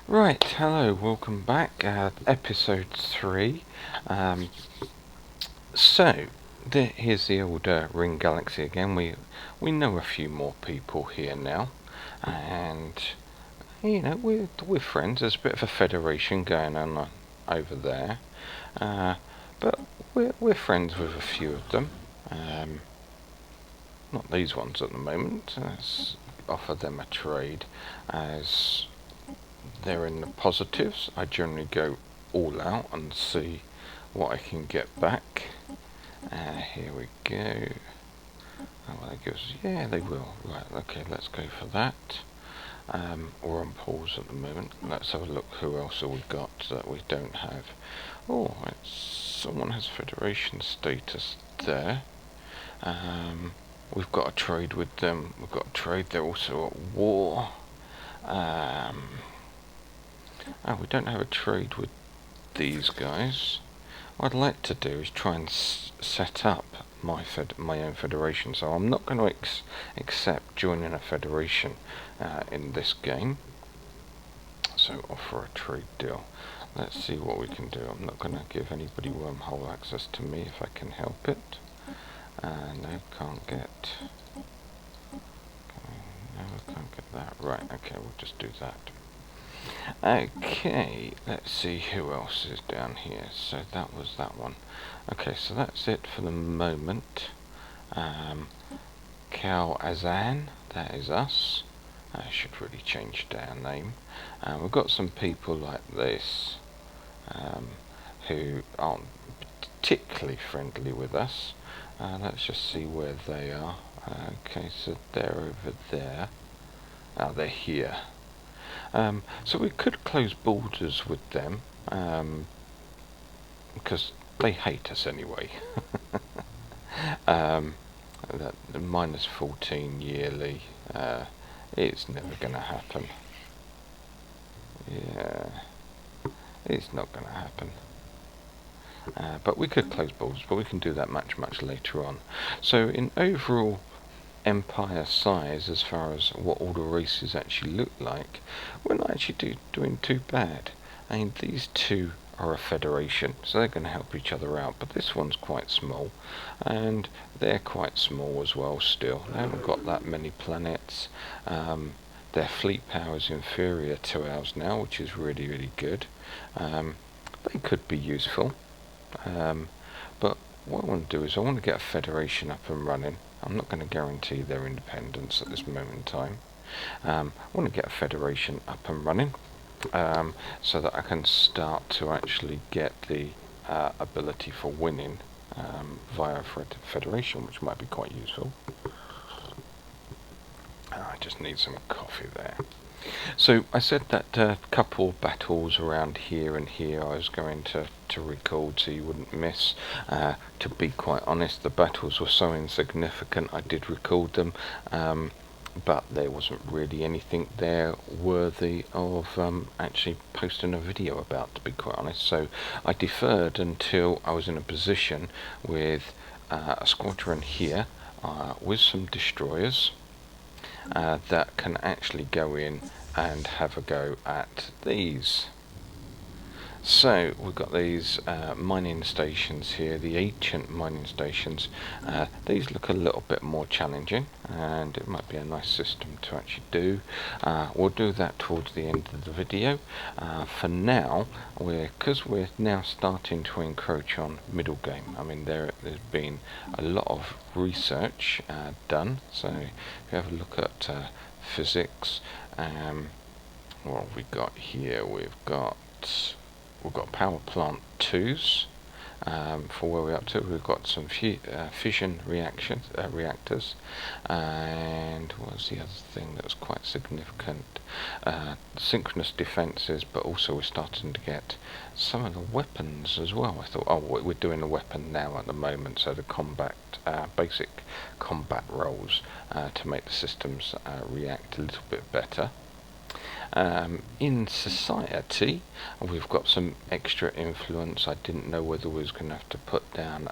Right, hello, welcome back, episode 3. Here's the old Ring Galaxy again. We know a few more people here now, and we're friends. There's a bit of a federation going on over there, but we're friends with a few of them. Not these ones at the moment. Let's offer them a trade as they're in the positives. I generally go all out and see what I can get back. Here we go. Oh, well, that gives, yeah, they will. Right, okay, let's go for that. We're on pause at the moment. Let's have a look who else have we got that we don't have. Oh, someone has Federation status there. We've got a trade with them. We've got a trade. They're also at war. We don't have a trade with these guys. What I'd like to do is try and set up my own federation. So I'm not going to accept joining a federation in this game. So offer a trade deal. Let's see what we can do. I'm not going to give anybody wormhole access to me if I can help it. No, can't get. No, I can't get that. Right. Okay, we'll just do that. Okay, let's see who else is down here. So that was that one. Okay, so that's it for the moment. Cal Azan, that is us. I should really change our name. We've got some people like this who aren't particularly friendly with us. Let's just see where they are. Okay, so they're over there. They're here. So we could close borders with them, because they hate us anyway. That minus 14 yearly, it's never going to happen. Yeah, it's not going to happen. But we could close borders, but we can do that much later on. So in overall empire size, as far as what all the races actually look like, we're not actually doing too bad. I mean, these two are a federation, so they're going to help each other out, but this one's quite small, and they're quite small as well still. They haven't got that many planets. Their fleet power is inferior to ours now, which is really good. They could be useful, but what I want to do is I want to get a federation up and running. I'm not going to guarantee their independence at this moment in time. I want to get a federation up and running, so that I can start to actually get the ability for winning via federation, which might be quite useful. I just need some coffee there. So I said that a couple battles around here and here I was going to record so you wouldn't miss. To be quite honest, the battles were so insignificant I did record them, but there wasn't really anything there worthy of actually posting a video about, to be quite honest. So I deferred until I was in a position with a squadron here with some destroyers that can actually go in and have a go at these. So we've got these mining stations here, the ancient mining stations. These look a little bit more challenging, and it might be a nice system to actually do. We'll do that towards the end of the video. For now, because we're now starting to encroach on middle game. I mean, there's been a lot of research done. So if you have a look at physics, what have we got here? We've got power plant 2s for where we're up to. We've got some fission reactors, and what was the other thing that was quite significant? Synchronous defences, but also we're starting to get some of the weapons as well. I thought, oh, we're doing a weapon now at the moment, so the basic combat roles to make the systems react a little bit better. In society, we've got some extra influence. I didn't know whether we was going to have to put down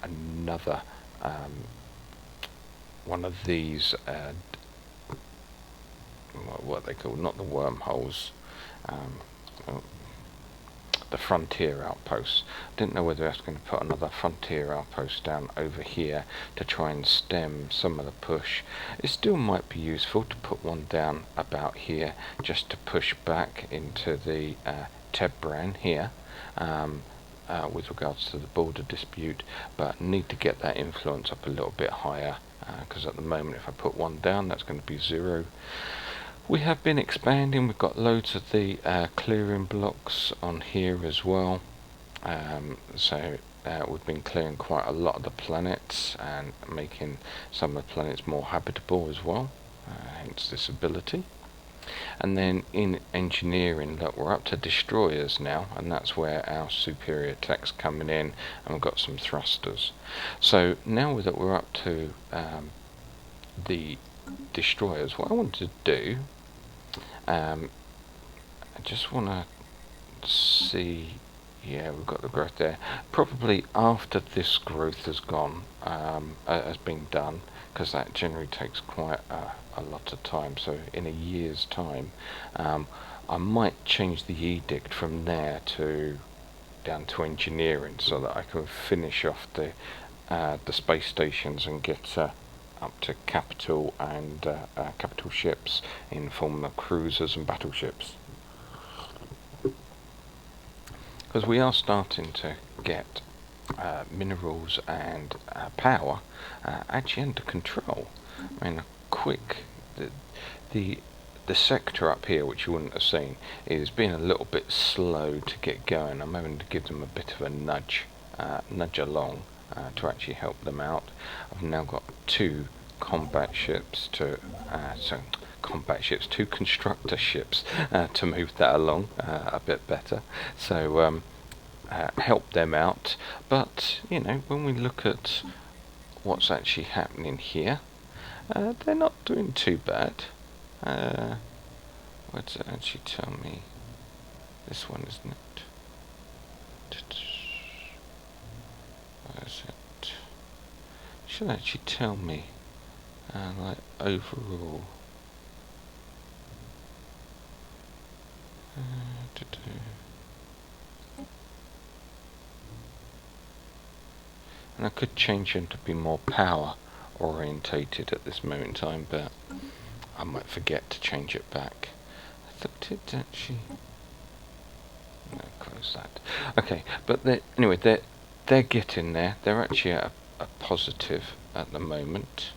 another one of these. what they call, not the wormholes, oh, the frontier outposts. Didn't know whether I was going to put another frontier outpost down over here to try and stem some of the push. It still might be useful to put one down about here just to push back into the Tebran here, with regards to the border dispute, but need to get that influence up a little bit higher, because at the moment if I put one down that's going to be 0. We have been expanding. We've got loads of the clearing blocks on here as well, so we've been clearing quite a lot of the planets and making some of the planets more habitable as well, hence this ability. And then in engineering, look, we're up to destroyers now, and that's where our superior tech's coming in, and we've got some thrusters. So now that we're up to the destroyers, what I want to do, I just want to see, yeah, we've got the growth there. Probably after this growth has gone, has been done, because that generally takes quite a lot of time. So in a year's time, I might change the edict from there to down to engineering, so that I can finish off the space stations and get up to capital and capital ships in form of cruisers and battleships, because we are starting to get minerals and power actually under control. I mean, the sector up here, which you wouldn't have seen, is being a little bit slow to get going. I'm having to give them a bit of a nudge along to actually help them out. I've now got 2 combat ships to two constructor ships to move that along a bit better. So help them out. But you know, when we look at what's actually happening here, they're not doing too bad. What does it actually tell me? This one, isn't it? Where is it? It should actually tell me like overall. And I could change them to be more power orientated at this moment in time, but I might forget to change it back. I thought it actually... No, close that. Okay, but anyway, they're getting there. They're actually at a positive at the moment.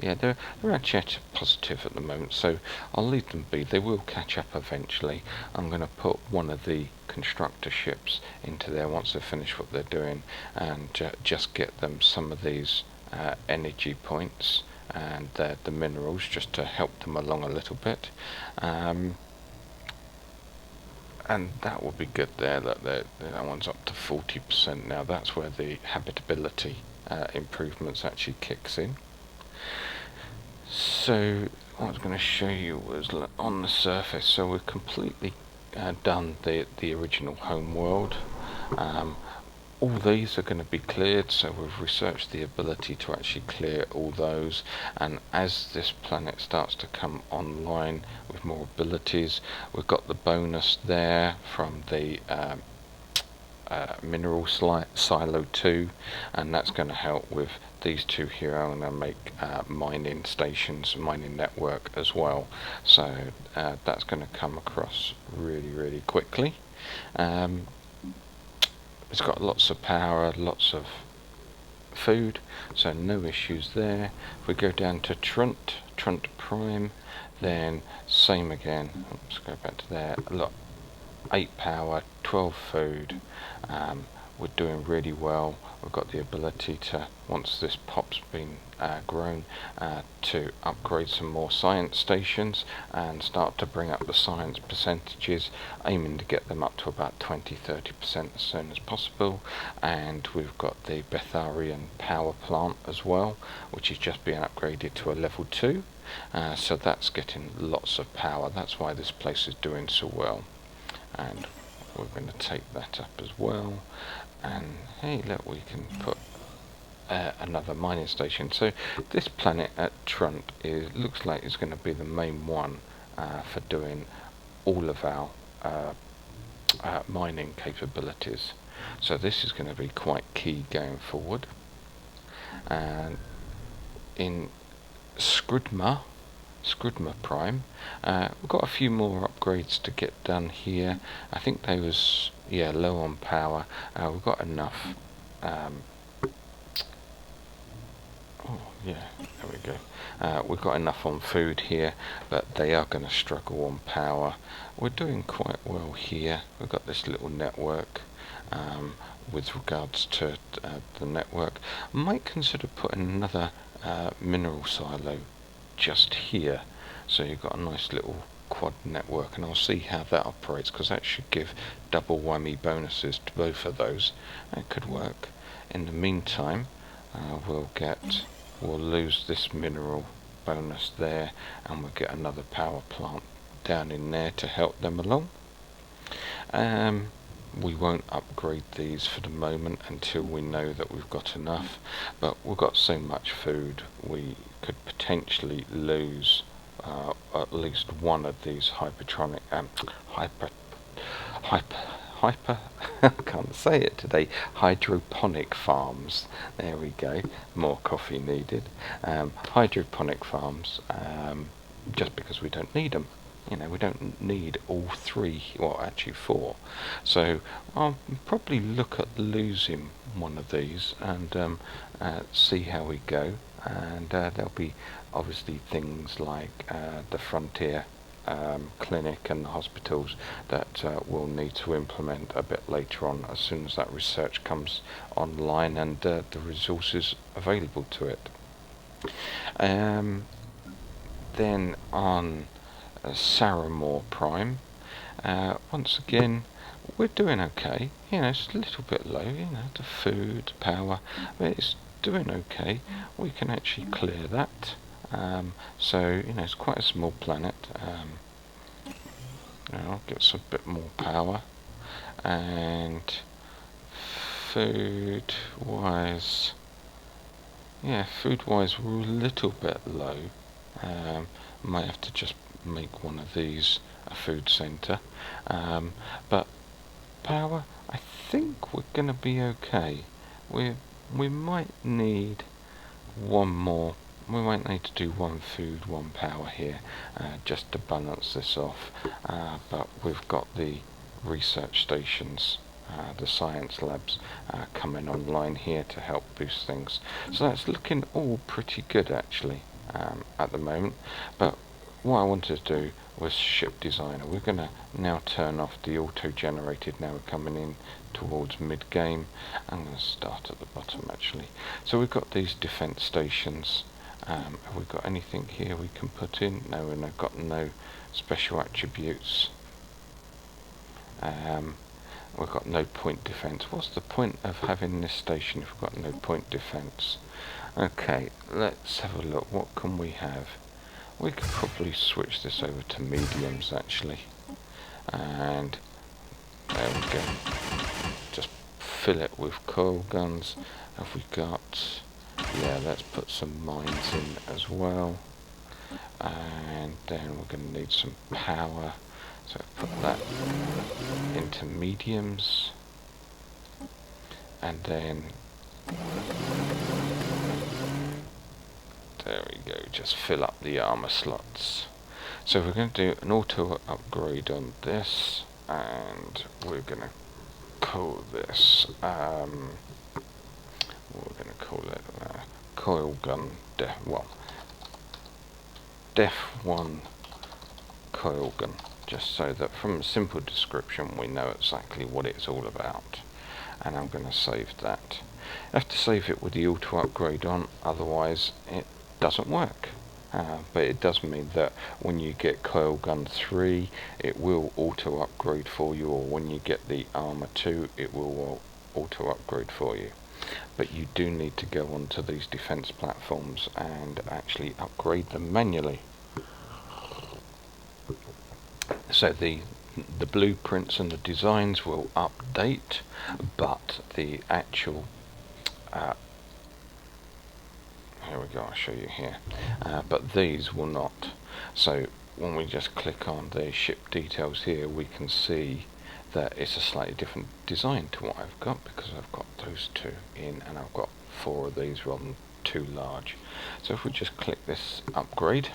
Yeah, they're actually at a positive at the moment, so I'll leave them be. They will catch up eventually. I'm going to put one of the constructor ships into there once they finish what they're doing, and just get them some of these energy points and the minerals, just to help them along a little bit. And that will be good there. That one's up to 40% now. That's where the habitability improvements actually kicks in. So what I was going to show you was on the surface. So we've completely done the original home world. All these are going to be cleared, so we've researched the ability to actually clear all those, and as this planet starts to come online with more abilities, we've got the bonus there from the mineral silo 2, and that's going to help with these 2 here. I'm going to make mining stations, mining network as well, so that's going to come across really quickly. It's got lots of power, lots of food, so no issues there. If we go down to Trunt Prime, then same again. Let's go back to there. Look, 8 power, 12 food. We're doing really well. We've got the ability to, once this pop's been grown, to upgrade some more science stations and start to bring up the science percentages, aiming to get them up to about 20-30% as soon as possible. And we've got the Betharian power plant as well, which is just being upgraded to a level 2. So that's getting lots of power. That's why this place is doing so well. And we're going to take that up as well. And hey, look, we can put another mining station. So this planet at Trunt looks like it's going to be the main one for doing all of our mining capabilities. So this is going to be quite key going forward. And in Scrudma Prime, we've got a few more upgrades to get done here. I think they was low on power. We've got enough. There we go. We've got enough on food here, but they are going to struggle on power. We're doing quite well here. We've got this little network. With regards to the network, I might consider putting another mineral silo just here, so you've got a nice little quad network, and I'll see how that operates, because that should give double whammy bonuses to both of those. That could work. In the meantime, we'll lose this mineral bonus there, and we'll get another power plant down in there to help them along. We won't upgrade these for the moment until we know that we've got enough, but we've got so much food we could potentially lose at least one of these hypertronic I can't say it today, hydroponic farms. There we go, more coffee needed. Hydroponic farms, just because we don't need them. We don't need all three, well actually four. So I'll probably look at losing one of these and see how we go. And there'll be obviously things like the Frontier clinic and the hospitals that we'll need to implement a bit later on, as soon as that research comes online and the resources available to it. Then on Saramore Prime, once again we're doing okay. It's a little bit low, the food, power, but it's doing okay. We can actually clear that. So it's quite a small planet. I'll get some bit more power, and food wise we're a little bit low. Might have to just make one of these a food center, but power, I think we're gonna be okay. We might need one more. We might need to do one food, one power here, just to balance this off, but we've got the research stations, the science labs coming online here to help boost things. So that's looking all pretty good actually at the moment. But what I wanted to do was ship designer. We're going to now turn off the auto-generated. Now we're coming in towards mid-game. I'm going to start at the bottom actually. So we've got these defense stations. Have we got anything here we can put in? No, we've got no special attributes. We've got no point defense. What's the point of having this station if we've got no point defense? Okay, let's have a look. What can we have? We could probably switch this over to mediums actually, and there we go. Just fill it with coil guns. Have we got? Yeah, let's put some mines in as well, and then we're going to need some power. So put that into mediums, and then there we go, just fill up the armor slots. So we're going to do an auto upgrade on this, and we're going to call this, we're going to call it coil gun, Def 1 coil gun, just so that from a simple description we know exactly what it's all about. And I'm going to save that. I have to save it with the auto upgrade on, otherwise it doesn't work. But it does mean that when you get coil gun 3 it will auto upgrade for you, or when you get the armor 2 it will auto upgrade for you. But you do need to go onto these defense platforms and actually upgrade them manually. So the blueprints and the designs will update, but the actual there we go, I'll show you here. But these will not. So when we just click on the ship details here, we can see that it's a slightly different design to what I've got, because I've got those two in and I've got 4 of these rather than 2 large. So if we just click this upgrade,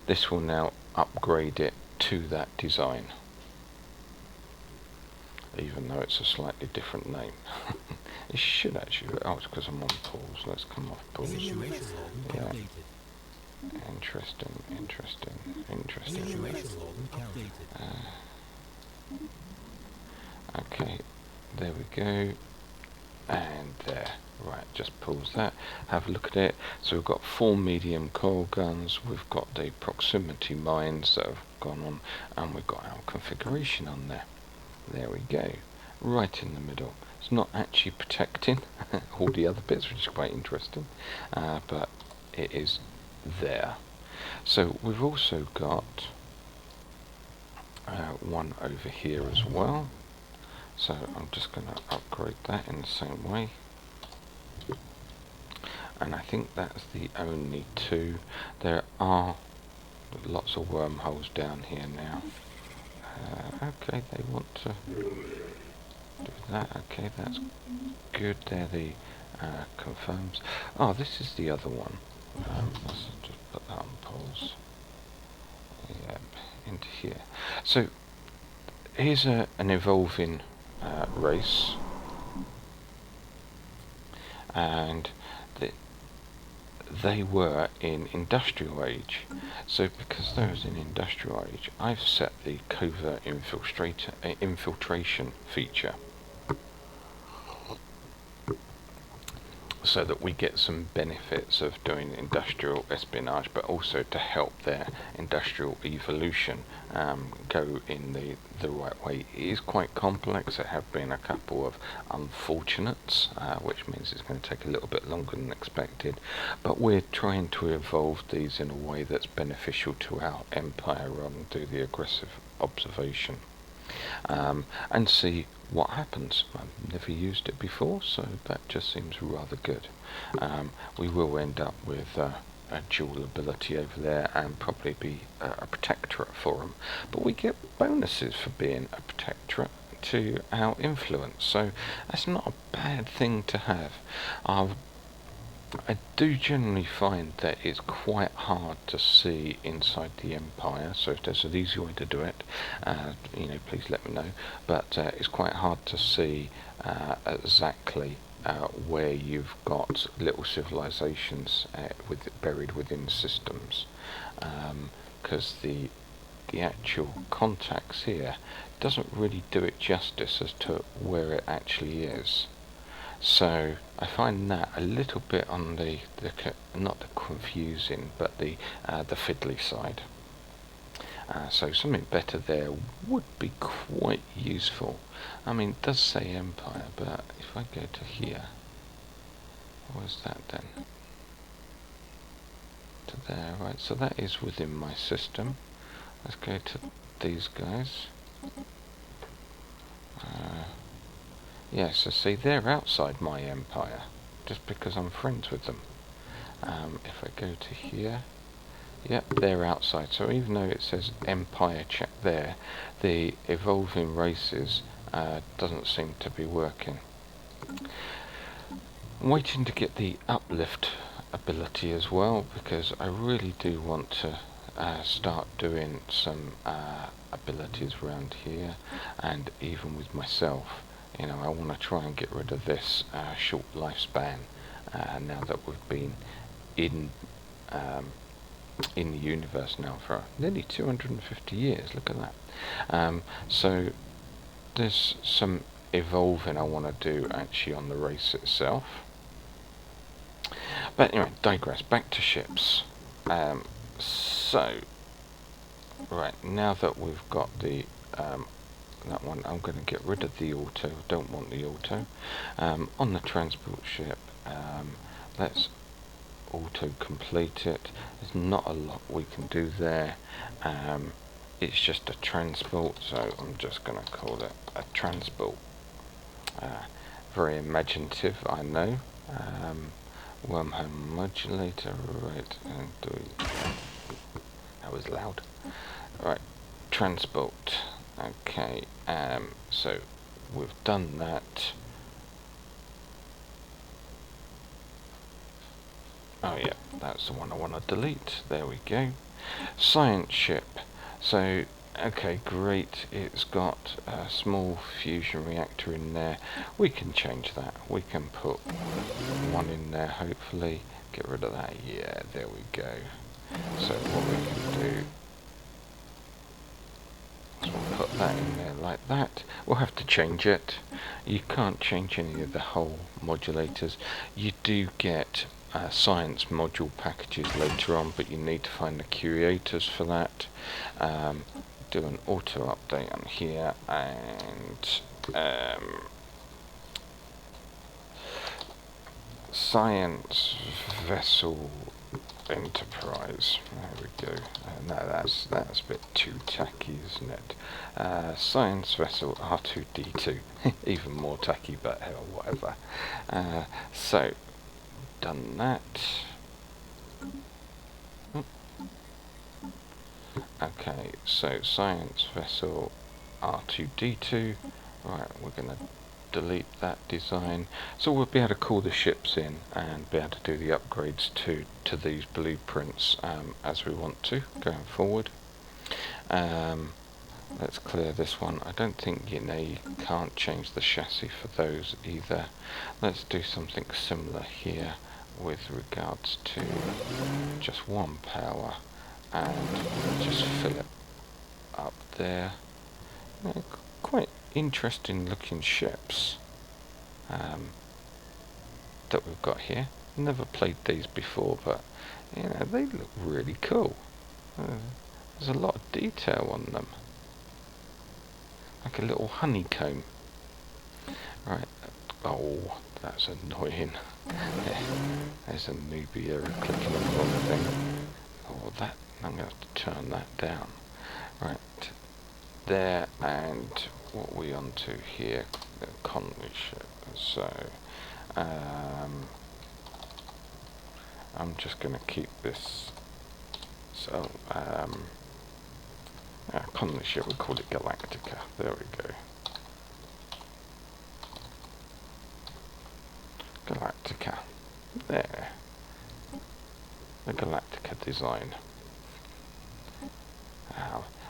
this will now upgrade it to that design, even though it's a slightly different name. It should actually, oh, it's because I'm on pause. Let's come off pause. Yeah. Interesting. Okay, there we go, and there. Right, just pause that, have a look at it. So we've got 4 medium coil guns, we've got the proximity mines that have gone on, and we've got our configuration on there. There we go, right in the middle. It's not actually protecting all the other bits, which is quite interesting, but it is there. So we've also got one over here as well. So I'm just going to upgrade that in the same way. And I think that's the only 2. There are lots of wormholes down here now. Okay, they want to do that. Okay, that's good. There the confirms. Oh, this is the other one. Let's just put that on pause. Yeah, into here. So here's an evolving race, and they were in industrial age. So because those in industrial age, I've set the covert infiltration feature, so that we get some benefits of doing industrial espionage, but also to help their industrial evolution go in the right way. It is quite complex. There have been a couple of unfortunates, which means it's going to take a little bit longer than expected, but we're trying to evolve these in a way that's beneficial to our empire rather than do the aggressive observation. And see what happens. I've never used it before, so that just seems rather good. We will end up with a dual ability over there and probably be a protectorate for them, but we get bonuses for being a protectorate to our influence, so that's not a bad thing to have. I do generally find that it's quite hard to see inside the Empire, so if there's an easy way to do it, please let me know, but it's quite hard to see exactly where you've got little civilizations buried within systems, because the actual contacts here doesn't really do it justice as to where it actually is. So I find that a little bit on the not the confusing, but the fiddly side. So something better there would be quite useful. I mean, it does say Empire, but if I go to here, where's that then? To there, right? So that is within my system. Let's go to these guys. Yes, so see, they're outside my empire, just because I'm friends with them. If I go to here, yep, they're outside. So even though it says empire check there, the evolving races doesn't seem to be working. I'm waiting to get the uplift ability as well, because I really do want to start doing some abilities around here, and even with myself. You know, I want to try and get rid of this short lifespan now that we've been in the universe now for nearly 250 years. Look at that. So there's some evolving I want to do actually on the race itself. But anyway, digress. Back to ships. So right, now that we've got the that one, I'm going to get rid of the auto. Don't want the auto. On the transport ship, let's auto complete it. There's not a lot we can do there. It's just a transport, so I'm just going to call it a transport. Very imaginative, I know. wormhole modulator, right, and that was loud. Right, transport. Okay, so we've done that. Oh yeah, that's the one I want to delete. There we go. Science ship. So, okay, great. It's got a small fusion reactor in there. We can change that. We can put one in there, hopefully. Get rid of that. Yeah, there we go. So what we can do is we'll put that in there like that. We'll have to change it. You can't change any of the whole modulators. You do get science module packages later on, but you need to find the curators for that. Do an auto update on here, and science vessel enterprise. There we go. No, that's a bit too tacky, isn't it? Science vessel R2D2, even more tacky, but hell, whatever. So done that. Okay, so science vessel R2D2. Right, we're going to delete that design. So we'll be able to call the ships in and be able to do the upgrades to these blueprints as we want to going forward. Let's clear this one. I don't think, you can't change the chassis for those either. Let's do something similar here with regards to just one power, and just fill it up there. Quite interesting looking ships that we've got here. Never played these before, but they look really cool. There's a lot of detail on them, like a little honeycomb. Right. Oh, that's annoying. There's a newbie error clicking on the wrong thing. Oh, that, I'm going to have to turn that down. Right, there, and what are we on to here? The Conley ship. So, I'm just going to keep this. So, Conley ship, we call it Galactica. There we go. Galactica. There. The Galactica design.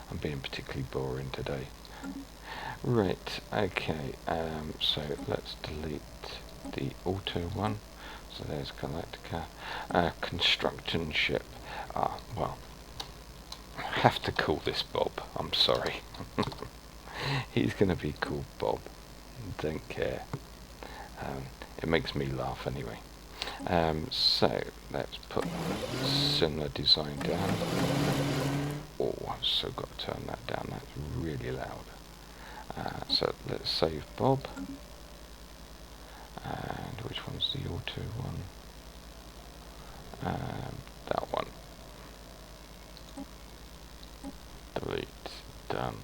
I'm being particularly boring today. Right, okay, so let's delete the auto one. So there's Galactica. Construction ship. Well, I have to call this Bob. I'm sorry. He's going to be called Bob. Don't care. It makes me laugh anyway. So let's put similar design down. Oh, I've so got to turn that down. That's really loud. So let's save Bob. And which one's the auto one? That one. Delete. Done.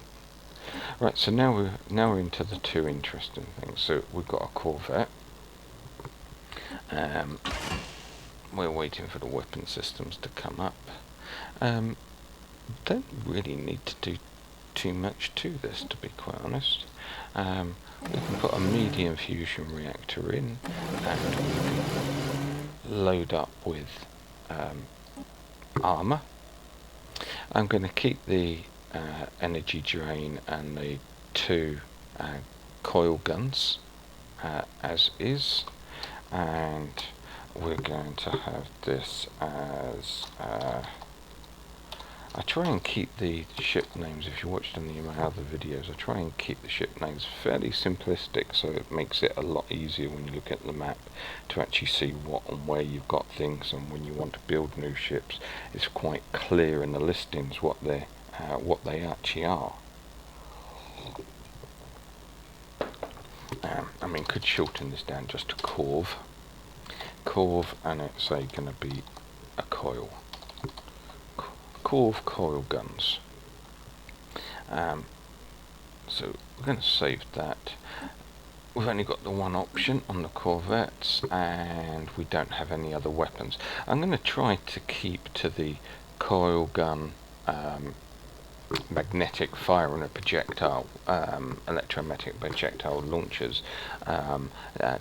Right. So now we're into the two interesting things. So we've got a Corvette. We're waiting for the weapon systems to come up. Don't really need to do too much to this, to be quite honest. We can put a medium fusion reactor in, and we can load up with armor. I'm going to keep the energy drain and the two coil guns as is, and we're going to have this as I try and keep the ship names, if you watched any of my other videos, I try and keep the ship names fairly simplistic, so it makes it a lot easier when you look at the map to actually see what and where you've got things, and when you want to build new ships it's quite clear in the listings what they actually are. I mean, could shorten this down just to Corv, and it's going to be a coil. Corv coil guns. So we're going to save that. we've only got the one option on the corvettes, and we don't have any other weapons. I'm going to try to keep to the coil gun, magnetic fire and a projectile, electromagnetic projectile launchers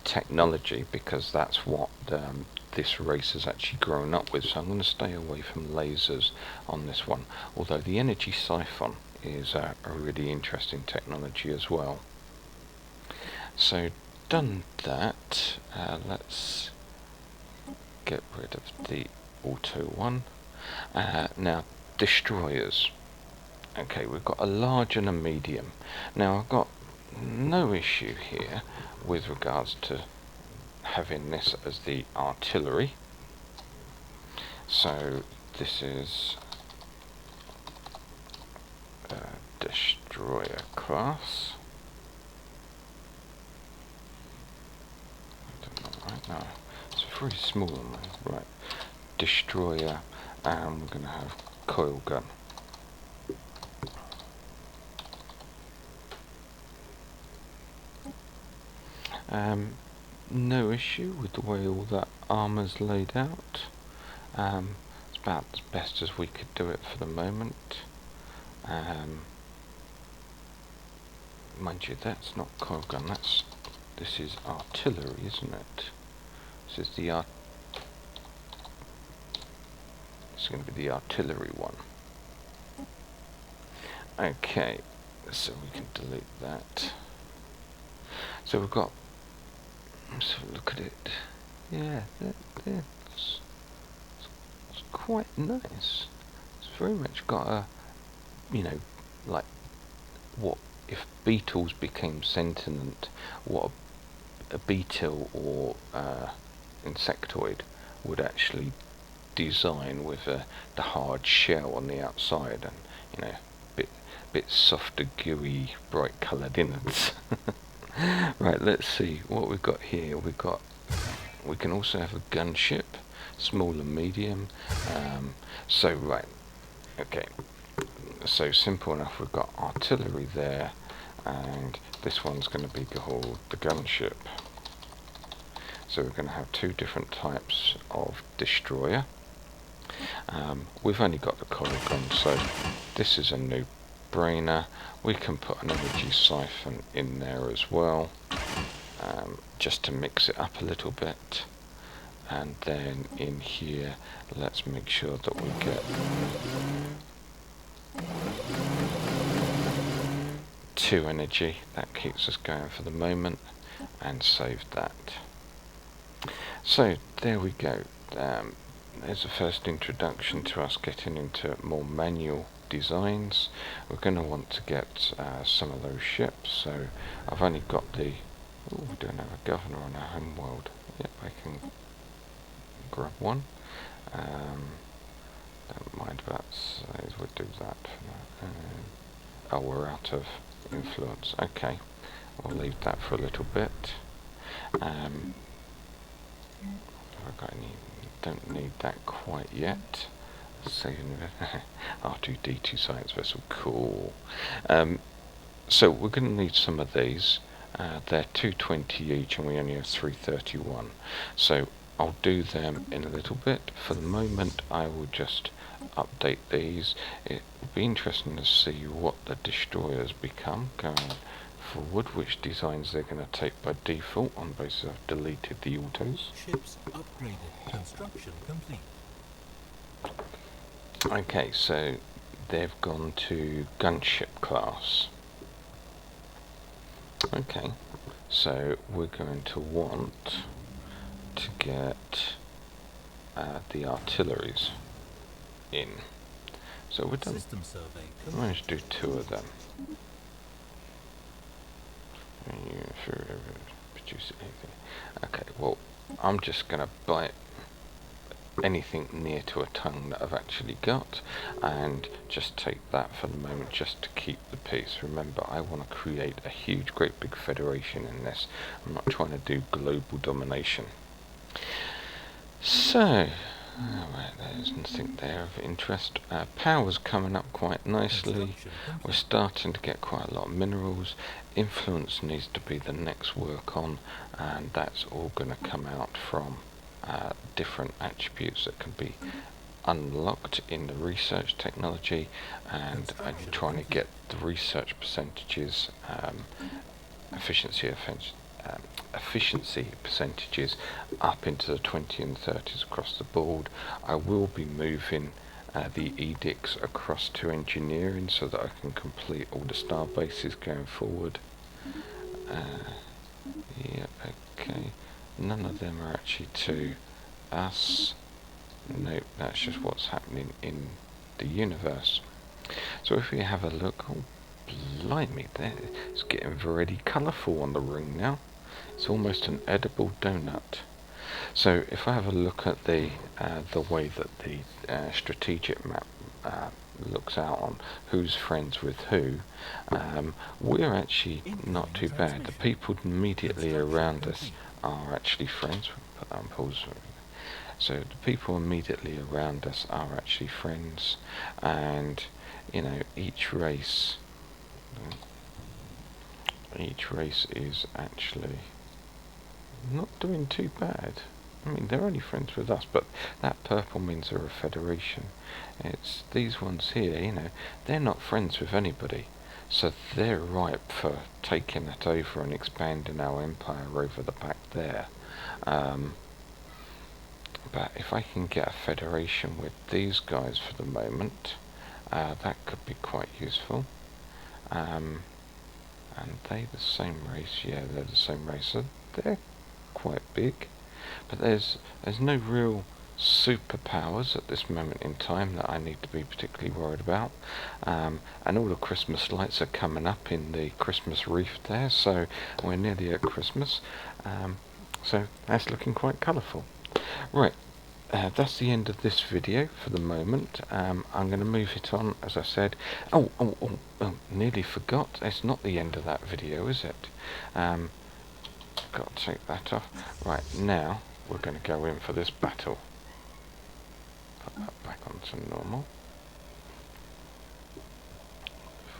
technology, because that's what this race has actually grown up with. So I'm going to stay away from lasers on this one, although the energy siphon is a really interesting technology as well. So done that, let's get rid of the auto one. Now, destroyers. Okay, we've got a large and a medium. Now, I've got no issue here with regards to having this as the artillery. So this is a destroyer class. I don't know right now. It's a very small one, right? Destroyer, and we're going to have coil gun. No issue with the way all that armour's laid out. It's about as best as we could do it for the moment. Mind you, that's not coil gun. This is artillery, isn't it? This is the It's going to be the artillery one. Okay, so we can delete that. So we've got. Let's have a look at it. Yeah, it's quite nice. It's very much got a, like what if beetles became sentient, what a beetle or insectoid would actually design with the hard shell on the outside, and bit softer, gooey, bright coloured innards. Right, let's see what we've got here. We can also have a gunship, small and medium. So right, okay. So simple enough. We've got artillery there, and this one's going to be called the gunship. So we're going to have two different types of destroyer. We've only got the coil gun, so this is a new brainer. We can put an energy siphon in there as well, just to mix it up a little bit. And then in here, let's make sure that we get 2 energy. That keeps us going for the moment, and save that. So there we go. There's the first introduction to us getting into more manual designs. We're going to want to get some of those ships. So I've only got the. Oh, we don't have a governor on our home world. Yep, I can grab one. Don't mind about size. We'll do that for now. Oh, we're out of influence. Okay, we'll leave that for a little bit. Have I got any? Don't need that quite yet. Saving R2D2 science vessel, cool. So we're going to need some of these. They're 220 each, and we only have 331. So I'll do them in a little bit. For the moment, I will just update these. It will be interesting to see what the destroyers become going forward, which designs they're going to take by default on basis I've deleted the autos. Ships upgraded. Construction complete. Okay, so they've gone to gunship class. Okay, so we're going to want to get the artilleries in. So we're done. System survey. I'm going to do 2 of them. Produce anything. Okay, well, I'm just going to buy anything near to a ton that I've actually got, and just take that for the moment, just to keep the peace. Remember, I want to create a huge, great big federation in this. I'm not trying to do global domination. So, Alright, there's nothing there of interest. Power's coming up quite nicely. Construction We're complete. starting to get quite a lot of minerals. Influence needs to be the next work on, and that's all going to come out from different attributes that can be unlocked in the research technology, and I'm trying to get the research percentages, efficiency percentages up into the 20 and 30s across the board. I will be moving the edicts across to engineering so that I can complete all the star bases going forward. Yeah, okay. None of them are actually to us. Nope, that's just what's happening in the universe. So if we have a look, oh blimey, there, it's getting very colourful on the ring now. It's almost an edible donut. So if I have a look at the way that the strategic map looks out on who's friends with who, we're actually not too bad. The people immediately around us are actually friends. Put that on pause. So the people immediately around us are actually friends, and you know, each race is actually not doing too bad. I mean, they're only friends with us, but that purple means they're a federation. It's these ones here, you know, they're not friends with anybody, so they're ripe for taking that over and expanding our empire over the back there. But if I can get a federation with these guys for the moment, that could be quite useful. And they the same race? Yeah, they're the same race, so they're quite big. But there's no real superpowers at this moment in time that I need to be particularly worried about. And all the Christmas lights are coming up in the Christmas Reef there, so we're nearly at Christmas. So that's looking quite colourful. Right, that's the end of this video for the moment. I'm going to move it on, as I said. Oh, nearly forgot. It's not the end of that video, is it? Got to take that off. Right, now we're going to go in for this battle. Put that back onto normal.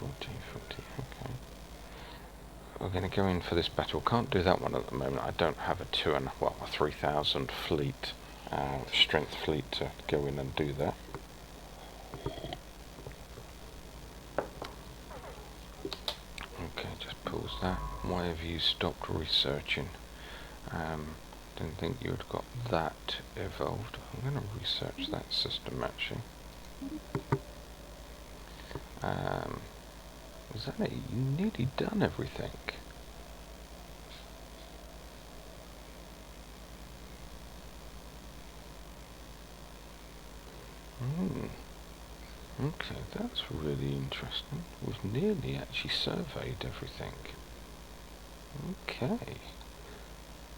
40, okay. We're going to go in for this battle. Can't do that one at the moment. I don't have a 3,000 fleet, strength fleet to go in and do that. Okay, just pause that. Why have you stopped researching? Didn't think you had got that evolved. I'm going to research that system actually. Is that it? You nearly done everything. Okay, that's really interesting. We've nearly actually surveyed everything. Okay.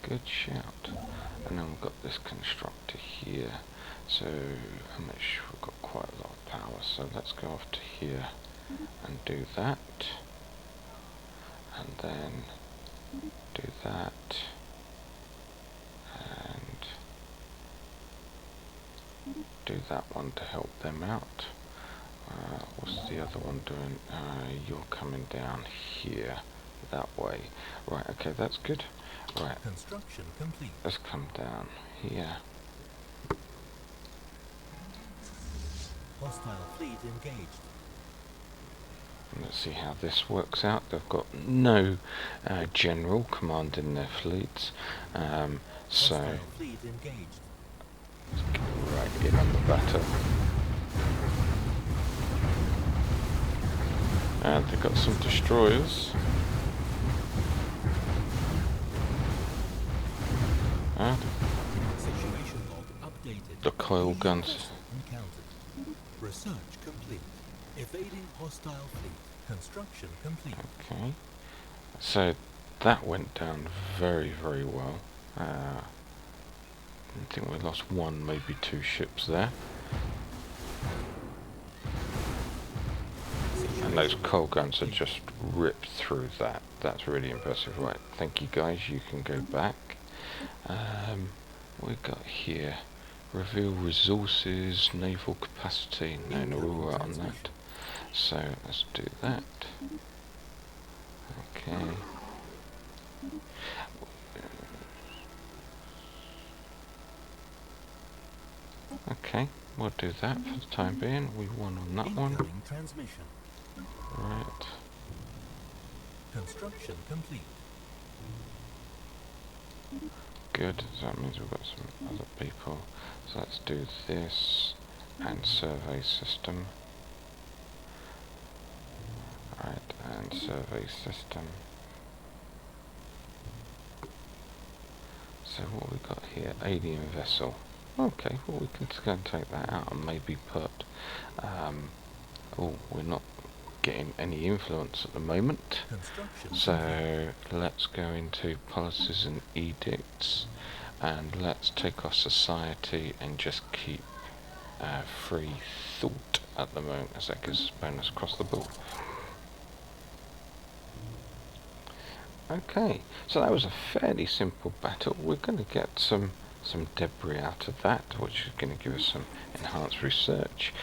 Good shout. And then we've got this constructor here. So I'm not sure we've got quite a lot of power. So let's go off to here and do that. And then do that. And do that one to help them out. What's the other one doing? You're coming down here that way. Right, okay, that's good. Right, Construction complete. let's come down here. Hostile fleet engaged. Let's see how this works out. They've got no general commanding their fleets, so Hostile fleet engaged. let's get right in on the battle. And they've got some destroyers. And Situation log updated. the coil Alien guns. vessel encountered. Research complete. Evading hostile fleet. Construction complete. Okay, so that went down very, very well. I think we lost one, maybe two ships there. And those coal guns are just ripped through that. That's really impressive. Right, thank you guys, you can go back. What we got here? Reveal resources, naval capacity. No, we're Incoming all right on that. transmission. So let's do that. Okay. Okay, we'll do that for the time being. We won on that one. Incoming transmission. Right. Construction complete. Good. So that means we've got some other people. So let's do this and survey system. Right, and survey system. So what we got here? Alien vessel. Okay, well we can just go and take that out and maybe put. Oh, we're not getting any influence at the moment. Construction So let's go into policies and edicts, and let's take off society and just keep free thought at the moment, as that gives us bonus across the board. Okay, so that was a fairly simple battle. We're going to get some debris out of that, which is going to give us some enhanced research.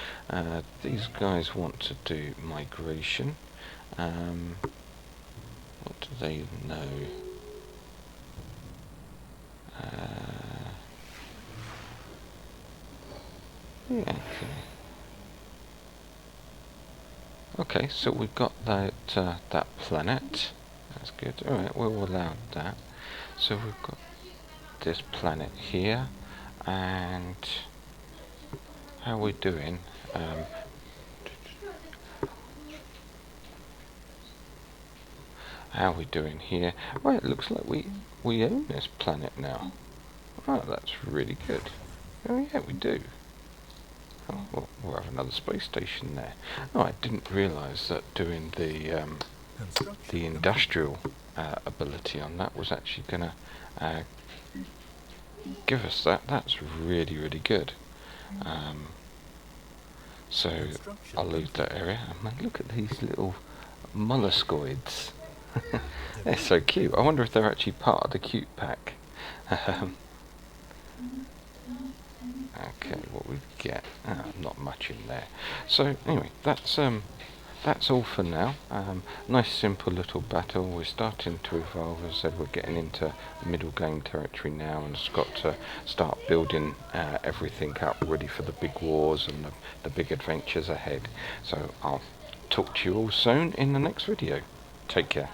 These guys want to do migration. What do they know? Yeah, okay, so we've got that that planet. That's good. Alright, we'll allow that. So we've got this planet here, and how are we doing? How are we doing here? Well, it looks like we own this planet now. Oh, that's really good. Oh yeah, we do. Oh, well, we'll have another space station there. Oh, I didn't realise that doing the industrial ability on that was actually going to give us that. That's really, really good. So I'll leave that area. And man, look at these little molluscoids. They're so cute. I wonder if they're actually part of the cute pack. Okay, what we get? Not much in there. So anyway, that's all for now. Nice simple little battle. We're starting to evolve. As I said, we're getting into middle game territory now, and it's got to start building everything up ready for the big wars and the big adventures ahead. So I'll talk to you all soon in the next video. Take care.